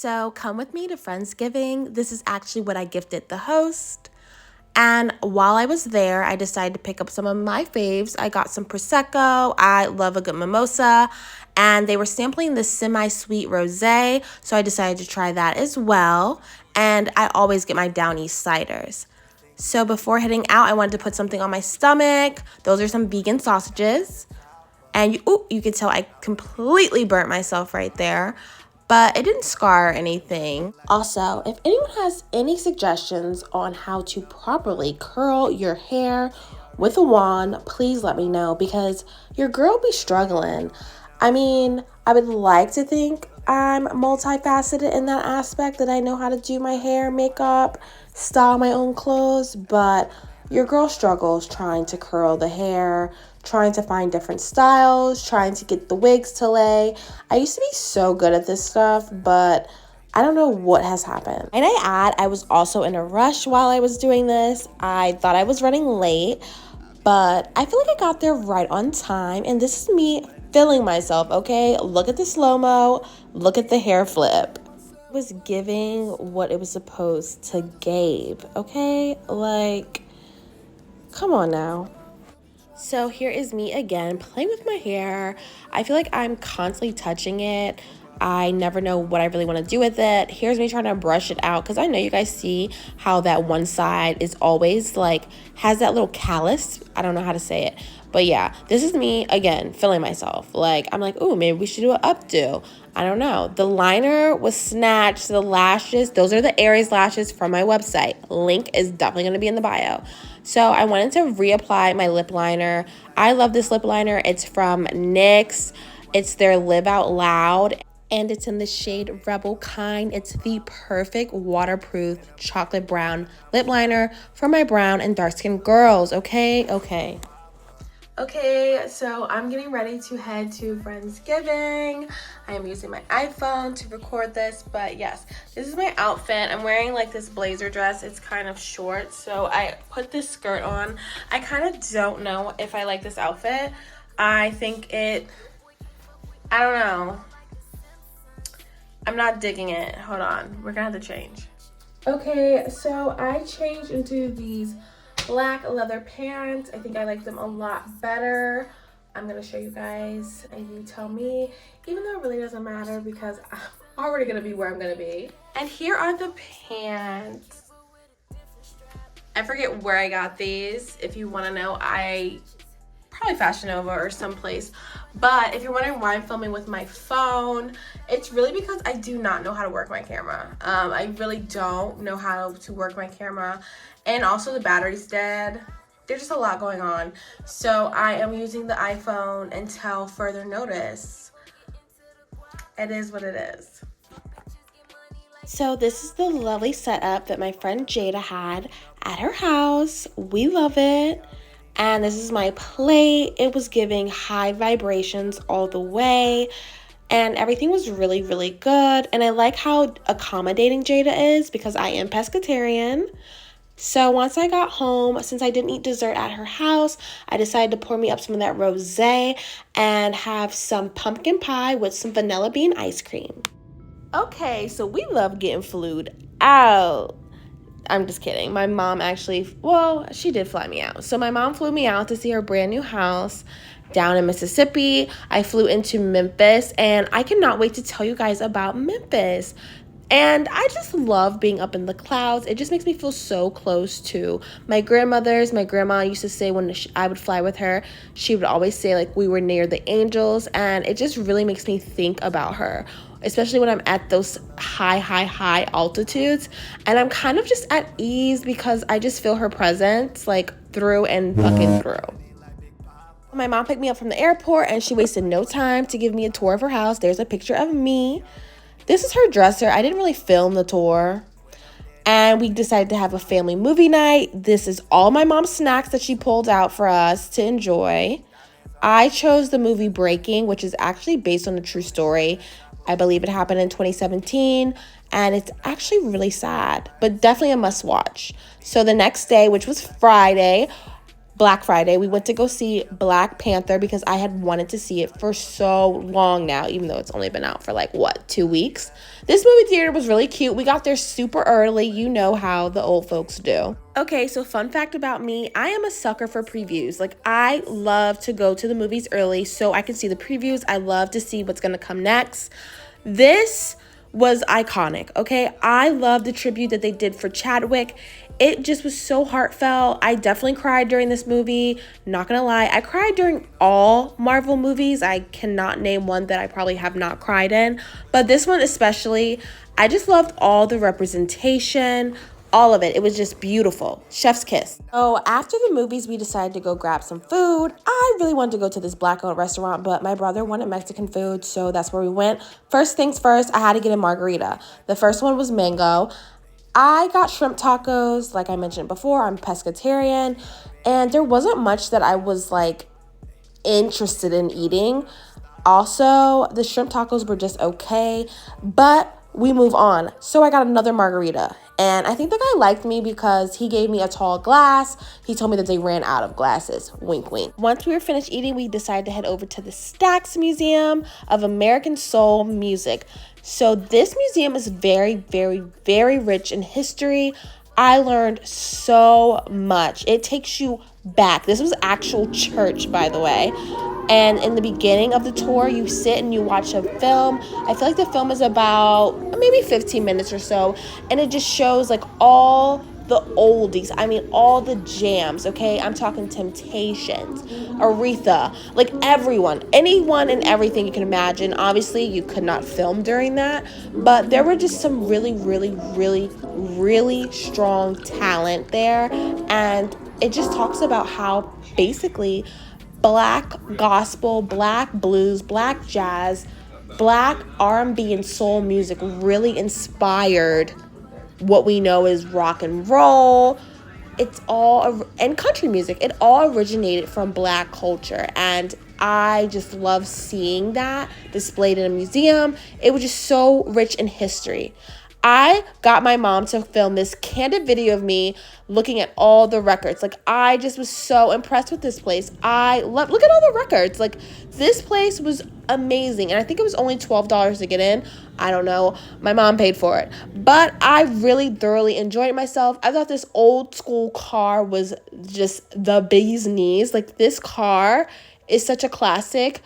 So come with me to Friendsgiving. This is actually what I gifted the host. And while I was there, I decided to pick up some of my faves. I got some Prosecco. I love a good mimosa. And they were sampling the semi-sweet rosé, so I decided to try that as well. And I always get my Down East ciders. So before heading out, I wanted to put something on my stomach. Those are some vegan sausages. And you can tell I completely burnt myself right there, but it didn't scar or anything. Also, if anyone has any suggestions on how to properly curl your hair with a wand, please let me know because your girl be struggling. I mean, I would like to think I'm multifaceted in that aspect, that I know how to do my hair, makeup, style my own clothes, but your girl struggles trying to curl the hair, trying to find different styles, trying to get the wigs to lay. I used to be so good at this stuff, but I don't know what has happened. And I add, I was also in a rush while I was doing this. I thought I was running late, but I feel like I got there right on time, and this is me feeling myself, okay? Look at the slow-mo, look at the hair flip. It was giving what it was supposed to give, okay? Like, come on now. So here is me again playing with my hair. I feel like I'm constantly touching it. I never know what I really want to do with it. Here's me trying to brush it out because I know you guys see how that one side is always like has that little callus. I don't know how to say it. But yeah, this is me again feeling myself. Like I'm like, ooh, maybe we should do an updo. I don't know. The liner was snatched. The lashes, those are the Aries lashes from my website. Link is definitely going to be in the bio. So I wanted to reapply my lip liner. I love this lip liner. It's from NYX. It's their Live Out Loud. And it's in the shade Rebel Kind. It's the perfect waterproof chocolate brown lip liner for my brown and dark skinned girls. Okay, so I'm getting ready to head to Friendsgiving. I am using my iPhone to record this, but yes, this is my outfit. I'm wearing like this blazer dress. It's kind of short, so I put this skirt on. I kind of don't know if I like this outfit. I don't know. I'm not digging it. Hold on, we're gonna have to change. Okay, so I changed into these black leather pants. I think I like them a lot better. I'm gonna show you guys and you tell me, even though it really doesn't matter because I'm already gonna be where I'm gonna be. And here are the pants. I forget where I got these. If you wanna know, probably Fashion Nova or someplace. But if you're wondering why I'm filming with my phone, it's really because I do not know how to work my camera. I really don't know how to work my camera. And also the battery's dead. There's just a lot going on. So I am using the iPhone until further notice. It is what it is. So this is the lovely setup that my friend Jada had at her house. We love it. And this is my plate. It was giving high vibrations all the way. And everything was really, really good. And I like how accommodating Jada is because I am pescatarian. So once I got home, since I didn't eat dessert at her house, I decided to pour me up some of that rosé and have some pumpkin pie with some vanilla bean ice cream. Okay, so we love getting flued out. I'm just kidding. My mom she did fly me out. So my mom flew me out to see her brand new house down in Mississippi. I flew into Memphis, and I cannot wait to tell you guys about Memphis. And I just love being up in the clouds. It just makes me feel so close to my grandmothers. My grandma used to say when I would fly with her, she would always say like we were near the angels. And it just really makes me think about her, especially when I'm at those high altitudes. And I'm kind of just at ease because I just feel her presence like through and fucking through. My mom picked me up from the airport and she wasted no time to give me a tour of her house. There's a picture of me. This is her dresser. I didn't really film the tour. And we decided to have a family movie night. This is all my mom's snacks that she pulled out for us to enjoy. I chose the movie Breaking, which is actually based on a true story. I believe it happened in 2017. And it's actually really sad, but definitely a must watch. So the next day, which was Friday, Black Friday, we went to go see Black Panther because I had wanted to see it for so long now, even though it's only been out for like, 2 weeks. This movie theater was really cute. We got there super early. You know how the old folks do. Okay, so fun fact about me, I am a sucker for previews. Like, I love to go to the movies early so I can see the previews. I love to see what's gonna come next. This was iconic, okay? I love the tribute that they did for Chadwick. It just was so heartfelt. I definitely cried during this movie. Not gonna lie, I cried during all Marvel movies. I cannot name one that I probably have not cried in, but this one especially, I just loved all the representation, all of it. It was just beautiful. Chef's kiss. So after the movies, we decided to go grab some food. I really wanted to go to this Black-owned restaurant, but my brother wanted Mexican food, so that's where we went. First things first, I had to get a margarita. The first one was mango. I got shrimp tacos, like I mentioned before. I'm pescatarian, and there wasn't much that I was like interested in eating. Also, the shrimp tacos were just okay, but we move on. So I got another margarita, and I think the guy liked me because he gave me a tall glass. He told me that they ran out of glasses. Wink, wink. Once we were finished eating, we decided to head over to the STAX Museum of American Soul Music. So this museum is very, very, very rich in history. I learned so much. It takes you back. This was actual church, by the way. And in the beginning of the tour, you sit and you watch a film. I feel like the film is about maybe 15 minutes or so. And it just shows like all the oldies. I mean, all the jams, okay? I'm talking Temptations, Aretha, like everyone, anyone and everything you can imagine. Obviously, you could not film during that, but there were just some really, really, really, really strong talent there. And it just talks about how basically Black gospel, Black blues, Black jazz, Black R&B and soul music really inspired what we know is rock and roll. It's all, and country music. It all originated from Black culture, and I just love seeing that displayed in a museum. It was just so rich in history. I got my mom to film this candid video of me looking at all the records. Like, I just was so impressed with this place. Look at all the records. Like, this place was amazing. And I think it was only $12 to get in. I don't know. My mom paid for it. But I really thoroughly enjoyed myself. I thought this old school car was just the bee's knees. Like, this car is such a classic.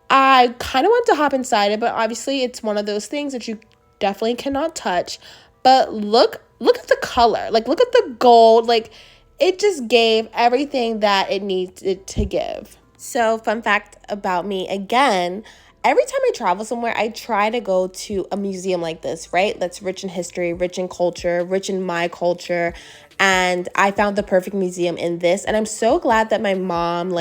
I kind of wanted to hop inside it, but obviously it's one of those things that you definitely cannot touch. But look at the color. Like, look at the gold. Like, it just gave everything that it needed to give. So, fun fact about me again, every time I travel somewhere, I try to go to a museum like this, right? That's rich in history, rich in culture, rich in my culture. And I found the perfect museum in this. And I'm so glad that my mom,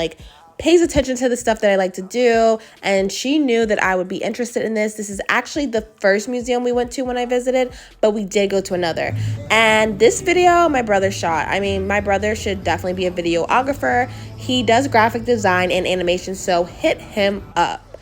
pays attention to the stuff that I like to do, and she knew that I would be interested in this. This is actually the first museum we went to when I visited, but we did go to another. And this video, my brother shot. I mean, my brother should definitely be a videographer. He does graphic design and animation, so hit him up.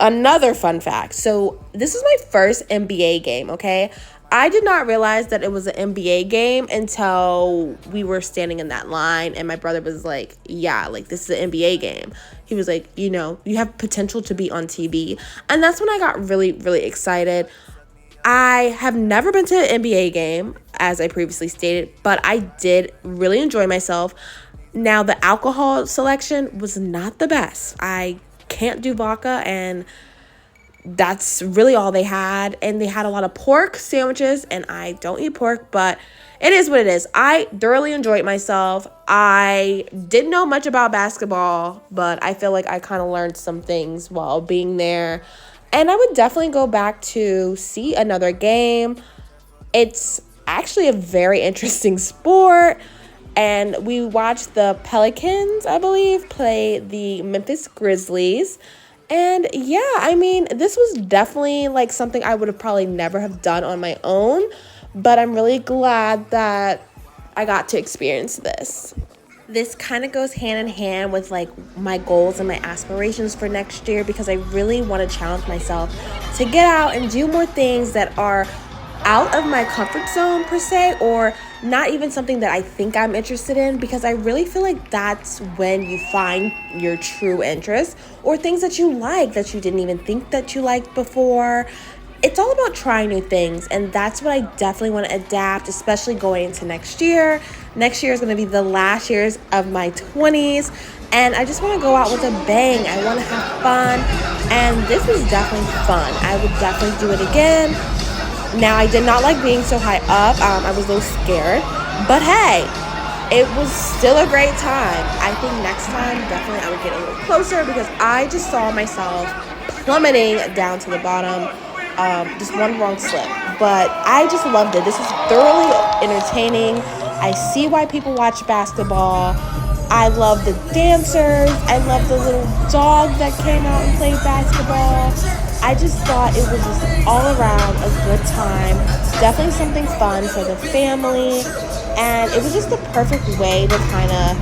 Another fun fact. So this is my first NBA game, okay? I did not realize that it was an NBA game until we were standing in that line, and my brother was like, yeah, this is an NBA game. He was like, you have potential to be on TV. And that's when I got really, really excited. I have never been to an NBA game, as I previously stated, but I did really enjoy myself. Now, the alcohol selection was not the best. I can't do vodka, and that's really all they had. And they had a lot of pork sandwiches, and I don't eat pork, but it is what it is. I thoroughly enjoyed myself. I didn't know much about basketball, but I feel like I kind of learned some things while being there. And I would definitely go back to see another game. It's actually a very interesting sport. And we watched the Pelicans, I believe, play the Memphis Grizzlies. And yeah, I mean, this was definitely something I would have probably never have done on my own, but I'm really glad that I got to experience this. This kind of goes hand in hand with my goals and my aspirations for next year, because I really want to challenge myself to get out and do more things that are out of my comfort zone per se, or not even something that I think I'm interested in, because I really feel like that's when you find your true interest or things that you like that you didn't even think that you liked before. It's all about trying new things, and that's what I definitely want to adapt, especially going into next year. Next year is going to be the last years of my 20s, and I just want to go out with a bang. I want to have fun, and this was definitely fun. I would definitely do it again. Now, I did not like being so high up. I was a little scared, but hey, it was still a great time. I think next time, definitely I would get a little closer, because I just saw myself plummeting down to the bottom. Just one wrong slip. But I just loved it. This is thoroughly entertaining. I see why people watch basketball. I love the dancers. I love the little dog that came out and played basketball. I just thought it was just all around a good time. Definitely something fun for the family. And it was just the perfect way to kind of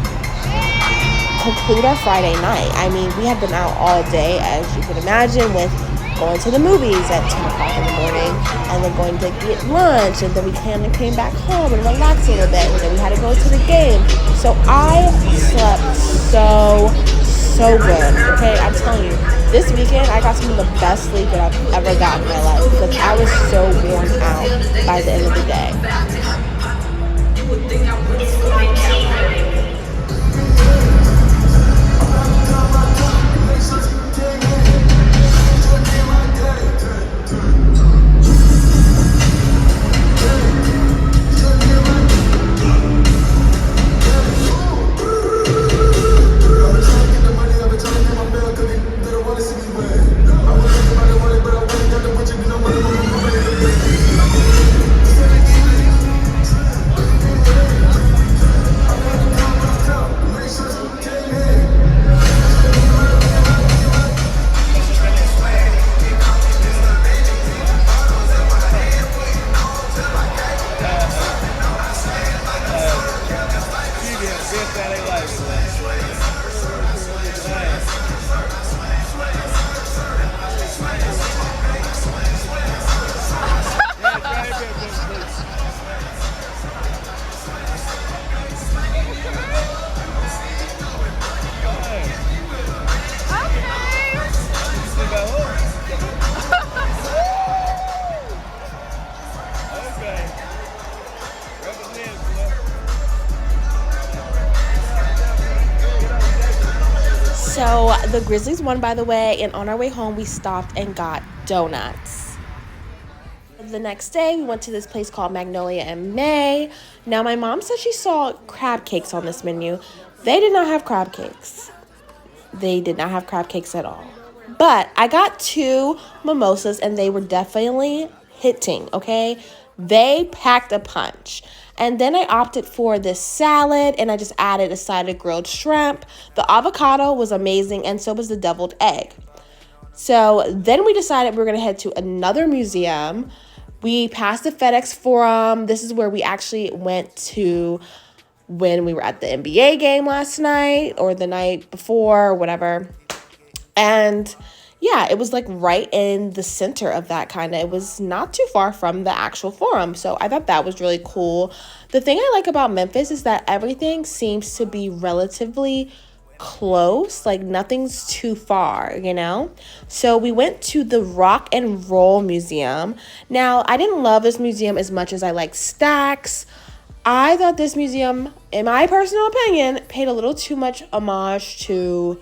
conclude our Friday night. I mean, we had been out all day, as you can imagine, with going to the movies at 10 o'clock in the morning, and then going to get lunch, and then we came back home and relaxed a little bit, and then we had to go to the game. So I slept so good. Okay, I'm telling you, this weekend I got some of the best sleep that I've ever gotten in my life, because I was so worn out by the end of the day. So the Grizzlies won, by the way, and on our way home, we stopped and got donuts. The next day, we went to this place called Magnolia and May. Now, my mom said she saw crab cakes on this menu. They did not have crab cakes. They did not have crab cakes at all. But I got 2 mimosas, and they were definitely hitting, okay? They packed a punch. And then I opted for this salad, and I just added a side of grilled shrimp. The avocado was amazing, and so was the deviled egg. So then we decided we were going to head to another museum. We passed the FedEx Forum. This is where we actually went to when we were at the NBA game last night, or the night before, or whatever. And yeah, it was like right in the center of that kind of. It was not too far from the actual forum. So I thought that was really cool. The thing I like about Memphis is that everything seems to be relatively close. Like nothing's too far, you know? So we went to the Rock and Roll Museum. Now, I didn't love this museum as much as I like STAX. I thought this museum, in my personal opinion, paid a little too much homage to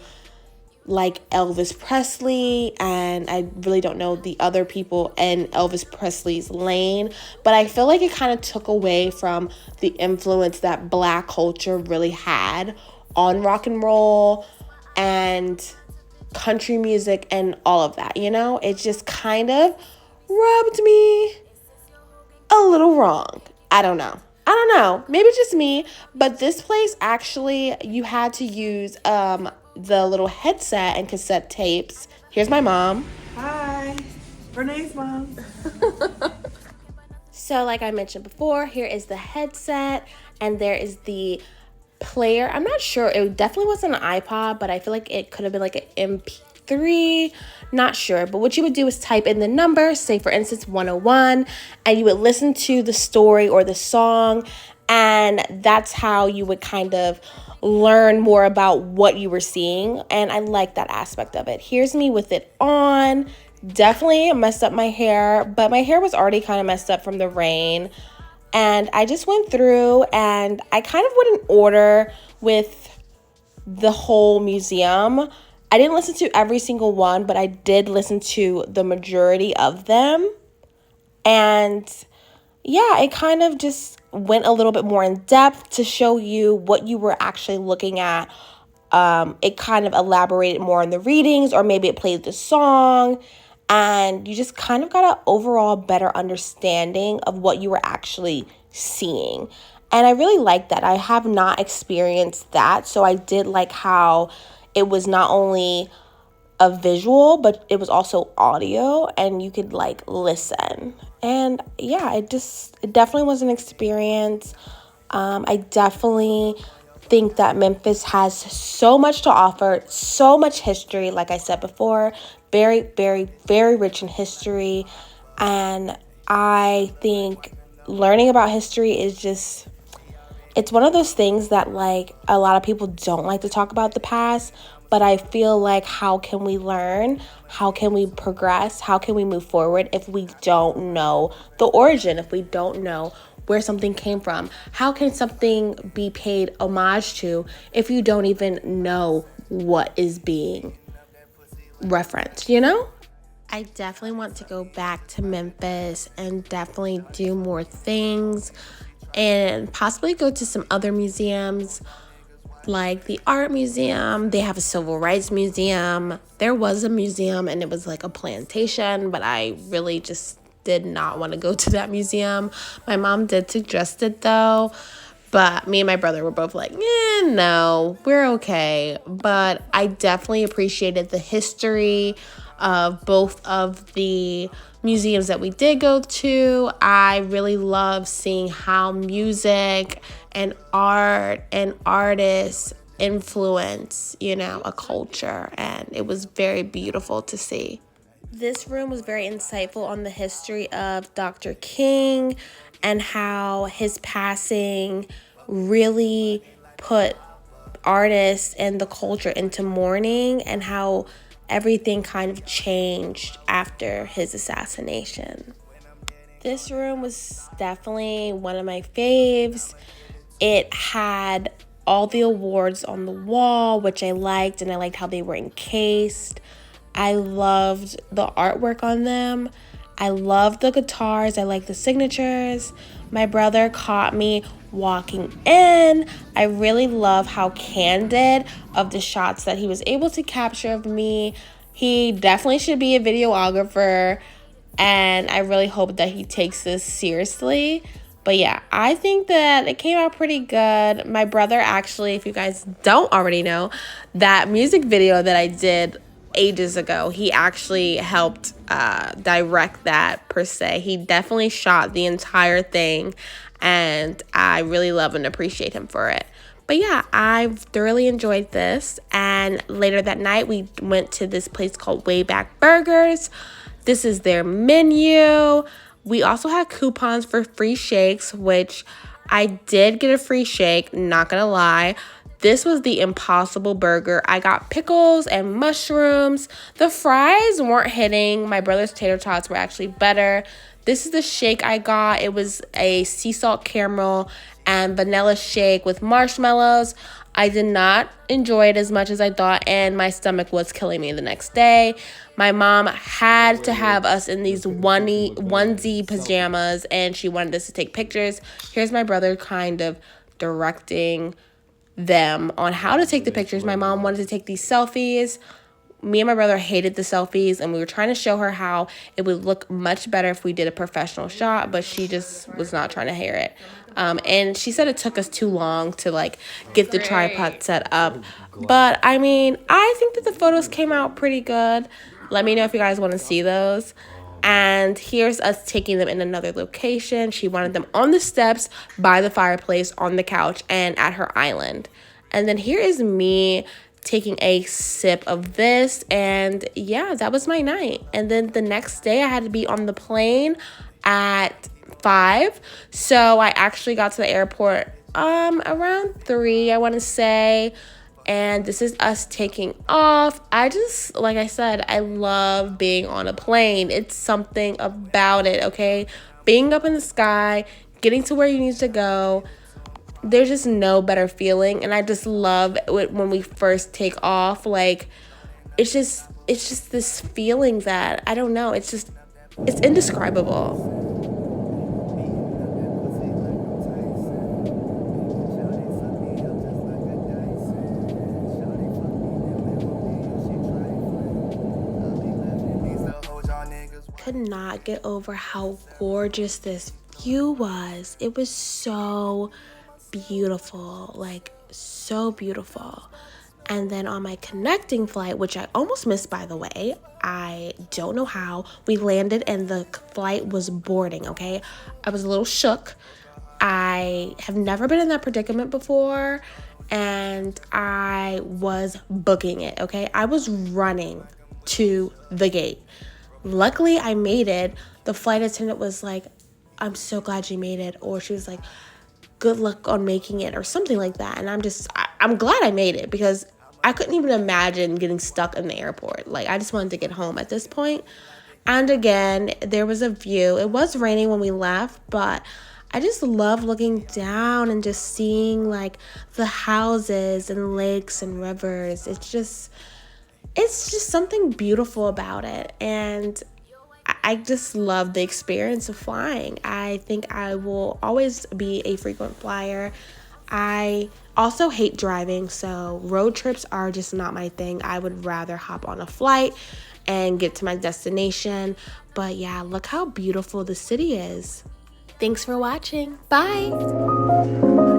like Elvis Presley, and I really don't know the other people in Elvis Presley's lane, but I feel like it kind of took away from the influence that Black culture really had on rock and roll and country music and all of that, you know? It just kind of rubbed me a little wrong. I don't know. Maybe it's just me, but this place actually, you had to use the little headset and cassette tapes. Here's my mom. Hi, Renee's mom. So like I mentioned before, here is the headset, and there is the player. I'm not sure. It definitely wasn't an iPod, but I feel like it could have been like an MP3. Not sure. But what you would do is type in the number, say for instance 101, and you would listen to the story or the song, And that's how you would kind of learn more about what you were seeing. And I like that aspect of it. Here's me with it on. Definitely messed up my hair, but my hair was already kind of messed up from the rain. And I just went through and I kind of went in order with the whole museum. I didn't listen to every single one, but I did listen to the majority of them. And yeah, it kind of just went a little bit more in depth to show you what you were actually looking at. It kind of elaborated more on the readings, or maybe it played the song, and you just kind of got an overall better understanding of what you were actually seeing. And I really like that. I have not experienced that, so I did like how it was not only a visual, but it was also audio, and you could like listen. And yeah, it definitely was an experience. I definitely think that Memphis has so much to offer, so much history. Like I said before, very, very, very rich in history. And I think learning about history is just, it's one of those things that like a lot of people don't like to talk about the past, but I feel like how can we learn? How can we progress? How can we move forward if we don't know the origin, if we don't know where something came from? How can something be paid homage to if you don't even know what is being referenced, you know? I definitely want to go back to Memphis and definitely do more things and possibly go to some other museums like the art museum. They have a civil rights museum. There was a museum and it was like a plantation, but I really just did not want to go to that museum. My mom did suggest it though, but me and my brother were both like, no, we're okay. But I definitely appreciated the history of both of the museums that we did go to. I really love seeing how music and art and artists influence, a culture. And it was very beautiful to see. This room was very insightful on the history of Dr. King and how his passing really put artists and the culture into mourning, and how everything kind of changed after his assassination. This room was definitely one of my faves. It had all the awards on the wall, which I liked, and I liked how they were encased. I loved the artwork on them. I loved the guitars. I liked the signatures. My brother caught me walking in. I really love how candid of the shots that he was able to capture of me. He definitely should be a videographer, and I really hope that he takes this seriously. But yeah, I think that it came out pretty good. My brother actually, if you guys don't already know, that music video that I did ages ago, he actually helped direct that per se. He definitely shot the entire thing, and I really love and appreciate him for it. But yeah, I thoroughly enjoyed this. And later that night, we went to this place called Wayback Burgers. This is their menu. We also had coupons for free shakes, which I did get a free shake, not gonna lie. This was the Impossible Burger. I got pickles and mushrooms. The fries weren't hitting. My brother's tater tots were actually better. This is the shake I got. It was a sea salt caramel and vanilla shake with marshmallows. I did not enjoy it as much as I thought, and my stomach was killing me the next day. My mom had to have us in these onesie pajamas, and she wanted us to take pictures. Here's my brother kind of directing them on how to take the pictures. My mom wanted to take these selfies. Me and my brother hated the selfies, and we were trying to show her how it would look much better if we did a professional shot, but she just was not trying to hear it. And she said it took us too long to get the tripod set up. But I mean, I think that the photos came out pretty good. Let me know if you guys want to see those. And here's us taking them in another location. She wanted them on the steps, by the fireplace, on the couch, and at her island. And then here is me taking a sip of this, and yeah, that was my night. And then the next day I had to be on the plane at 5. So I actually got to the airport around 3, I want to say. And this is us taking off. I just, like I said, I love being on a plane. It's something about it, okay? Being up in the sky, getting to where you need to go. There's just no better feeling. And I just love it when we first take off. Like, it's just this feeling that, I don't know, it's indescribable. Could not get over how gorgeous this view was. It was so beautiful, like so beautiful. And then on my connecting flight, which I almost missed, by the way, I don't know how, we landed and the flight was boarding, okay? I was a little shook. I have never been in that predicament before, and I was booking it, okay? I was running to the gate. Luckily, I made it. The flight attendant was like, "I'm so glad you made it," or she was like, "Good luck on making it," or something like that. And I'm glad I made it, because I couldn't even imagine getting stuck in the airport. Like, I just wanted to get home at this point. And again, there was a view. It was raining when we left, but I just love looking down and just seeing like the houses and lakes and rivers. It's just something beautiful about it. And I just love the experience of flying. I think I will always be a frequent flyer. I also hate driving, so road trips are just not my thing. I would rather hop on a flight and get to my destination. But yeah, look how beautiful the city is. Thanks for watching. Bye.